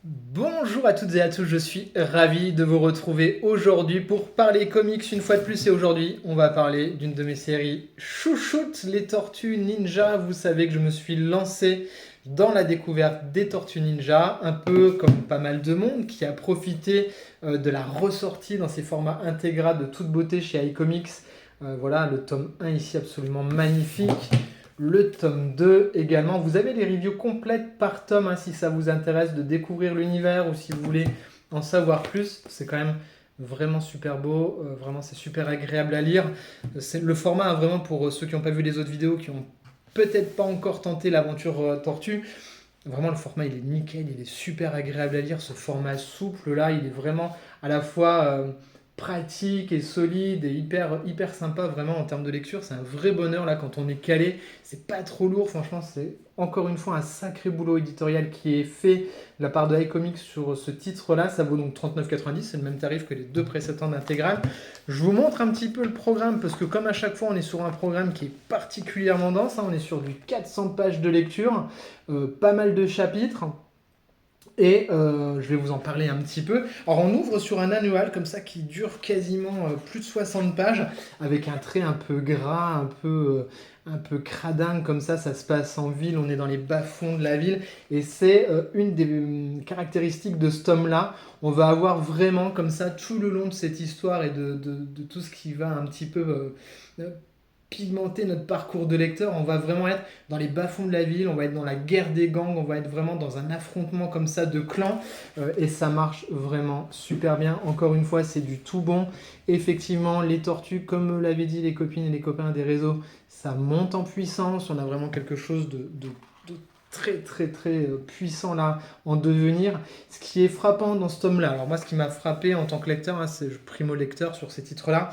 Bonjour à toutes et à tous, je suis ravi de vous retrouver aujourd'hui pour parler comics une fois de plus. Et aujourd'hui, on va parler d'une de mes séries chouchoutes, les Tortues Ninja. Vous savez que je me suis lancé dans la découverte des Tortues Ninja, un peu comme pas mal de monde qui a profité de la ressortie dans ses formats intégrats de toute beauté chez iComics. Voilà, le tome 1 ici absolument magnifique. Le tome 2 également. Vous avez les reviews complètes par tome si ça vous intéresse de découvrir l'univers ou si vous voulez en savoir plus. C'est quand même vraiment super beau, vraiment c'est super agréable à lire. C'est le format vraiment pour ceux qui n'ont pas vu les autres vidéos, qui ont peut-être pas encore tenté l'aventure Tortue. Vraiment le format il est nickel, il est super agréable à lire. Ce format souple là, il est vraiment à la fois pratique et solide et hyper sympa vraiment en termes de lecture. C'est un vrai bonheur là quand on est calé. C'est pas trop lourd, franchement, c'est encore une fois un sacré boulot éditorial qui est fait de la part de iComics sur ce titre-là. Ça vaut donc 39,90, c'est le même tarif que les deux précédents d'intégrale. Je vous montre un petit peu le programme parce que comme à chaque fois on est sur un programme qui est particulièrement dense, on est sur du 400 pages de lecture, pas mal de chapitres. Et je vais vous en parler un petit peu. Alors on ouvre sur un annual comme ça qui dure quasiment plus de 60 pages avec un trait un peu gras, un peu cradingue comme ça se passe en ville, on est dans les bas-fonds de la ville et c'est une des caractéristiques de ce tome-là. On va avoir vraiment comme ça tout le long de cette histoire et de tout ce qui va un petit peu pigmenter notre parcours de lecteur. On va vraiment être dans les bas-fonds de la ville, on va être dans la guerre des gangs, on va être vraiment dans un affrontement comme ça de clans et ça marche vraiment super bien. Encore une fois, c'est du tout bon. Effectivement, les tortues, comme l'avaient dit les copines et les copains des réseaux, ça monte en puissance. On a vraiment quelque chose de très puissant là en devenir. Ce qui est frappant dans ce tome là, alors moi ce qui m'a frappé en tant que lecteur, c'est primo lecteur sur ces titres là,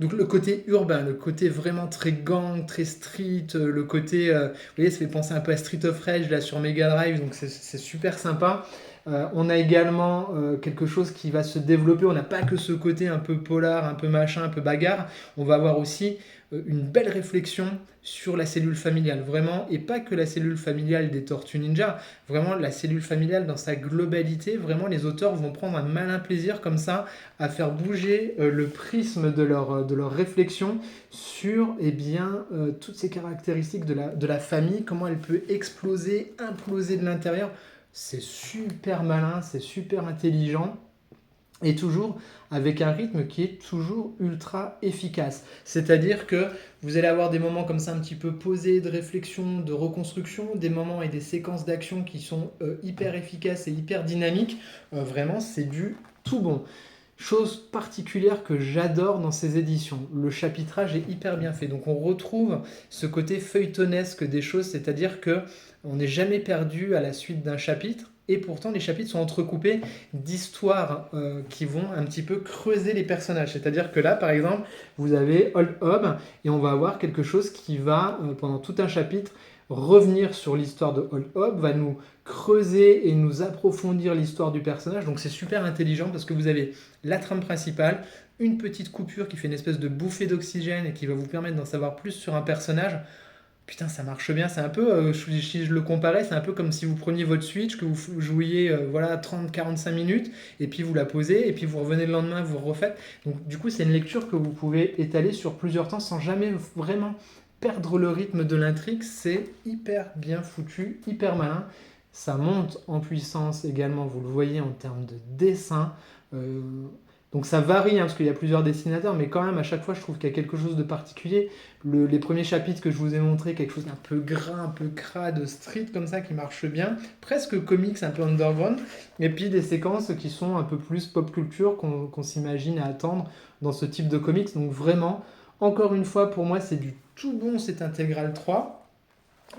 donc le côté urbain, le côté vraiment très gang, très street, le côté, vous voyez, ça fait penser un peu à Street of Rage là sur Mega Drive, donc c'est super sympa. On a également quelque chose qui va se développer, on n'a pas que ce côté un peu polar, un peu machin, un peu bagarre, on va avoir aussi une belle réflexion sur la cellule familiale, vraiment, et pas que la cellule familiale des Tortues Ninja, vraiment la cellule familiale dans sa globalité, vraiment les auteurs vont prendre un malin plaisir comme ça à faire bouger le prisme de leur réflexion sur toutes ces caractéristiques de la famille, comment elle peut exploser, imploser de l'intérieur. C'est super malin, c'est super intelligent et toujours avec un rythme qui est toujours ultra efficace. C'est-à-dire que vous allez avoir des moments comme ça un petit peu posés de réflexion, de reconstruction, des moments et des séquences d'action qui sont hyper efficaces et hyper dynamiques. Vraiment, c'est du tout bon. Chose particulière que j'adore dans ces éditions, le chapitrage est hyper bien fait. Donc on retrouve ce côté feuilletonesque des choses, c'est-à-dire que on n'est jamais perdu à la suite d'un chapitre. Et pourtant, les chapitres sont entrecoupés d'histoires qui vont un petit peu creuser les personnages. C'est-à-dire que là, par exemple, vous avez Old Hob et on va avoir quelque chose qui va, pendant tout un chapitre, revenir sur l'histoire de Old Hob, va nous creuser et nous approfondir l'histoire du personnage. Donc c'est super intelligent parce que vous avez la trame principale, une petite coupure qui fait une espèce de bouffée d'oxygène et qui va vous permettre d'en savoir plus sur un personnage. Putain, ça marche bien. C'est un peu, si je le comparais, c'est un peu comme si vous preniez votre Switch, que vous jouiez voilà, 30-45 minutes, et puis vous la posez, et puis vous revenez le lendemain, vous refaites. Donc du coup, c'est une lecture que vous pouvez étaler sur plusieurs temps sans jamais vraiment perdre le rythme de l'intrigue. C'est hyper bien foutu, hyper malin. Ça monte en puissance également, vous le voyez en termes de dessin. Euh, donc ça varie parce qu'il y a plusieurs dessinateurs, mais quand même à chaque fois je trouve qu'il y a quelque chose de particulier. Les premiers chapitres que je vous ai montré, quelque chose d'un peu gras, un peu crade, street comme ça qui marche bien, presque comics, un peu underground, et puis des séquences qui sont un peu plus pop culture qu'on s'imagine à attendre dans ce type de comics. Donc vraiment, encore une fois, pour moi c'est du tout bon cette intégrale 3.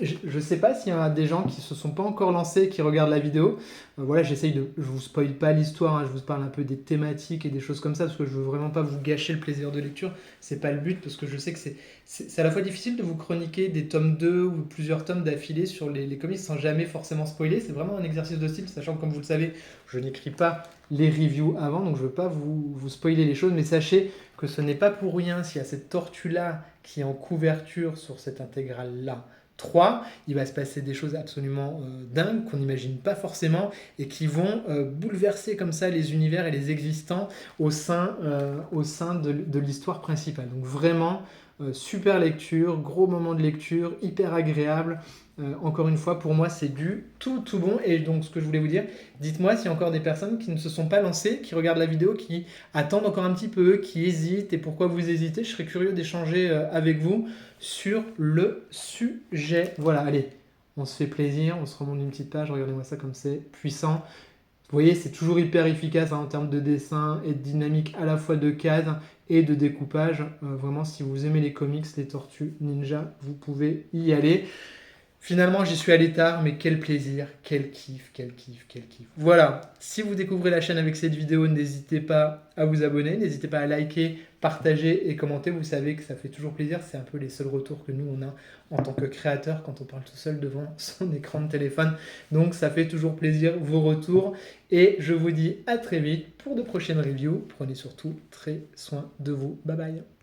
Je ne sais pas s'il y a des gens qui se sont pas encore lancés, qui regardent la vidéo. Voilà, je vous spoil pas l'histoire, je vous parle un peu des thématiques et des choses comme ça, parce que je veux vraiment pas vous gâcher le plaisir de lecture. C'est pas le but, parce que je sais que c'est à la fois difficile de vous chroniquer des tomes 2 ou plusieurs tomes d'affilée sur les comics sans jamais forcément spoiler. C'est vraiment un exercice de style, sachant que comme vous le savez, je n'écris pas les reviews avant, donc je veux pas vous spoiler les choses, mais sachez que ce n'est pas pour rien s'il y a cette tortue-là qui est en couverture sur cette intégrale-là 3, il va se passer des choses absolument dingues qu'on n'imagine pas forcément et qui vont bouleverser comme ça les univers et les existants au sein de l'histoire principale. Donc vraiment, super lecture, gros moment de lecture, hyper agréable. Encore une fois, pour moi, c'est du tout bon. Et donc, ce que je voulais vous dire, dites-moi s'il y a encore des personnes qui ne se sont pas lancées, qui regardent la vidéo, qui attendent encore un petit peu, qui hésitent et pourquoi vous hésitez. Je serais curieux d'échanger avec vous sur le sujet. Voilà, allez, on se fait plaisir, on se remonte une petite page. Regardez-moi ça comme c'est puissant. Vous voyez, c'est toujours hyper efficace en termes de dessin et de dynamique, à la fois de cases et de découpage. Vraiment, si vous aimez les comics, les Tortues Ninja, vous pouvez y aller. Finalement, j'y suis allé tard, mais quel plaisir, quel kiff, quel kiff, quel kiff. Voilà, si vous découvrez la chaîne avec cette vidéo, n'hésitez pas à vous abonner, n'hésitez pas à liker, partager et commenter. Vous savez que ça fait toujours plaisir, c'est un peu les seuls retours que nous, on a en tant que créateur quand on parle tout seul devant son écran de téléphone. Donc ça fait toujours plaisir vos retours et je vous dis à très vite pour de prochaines reviews. Prenez surtout très soin de vous. Bye bye.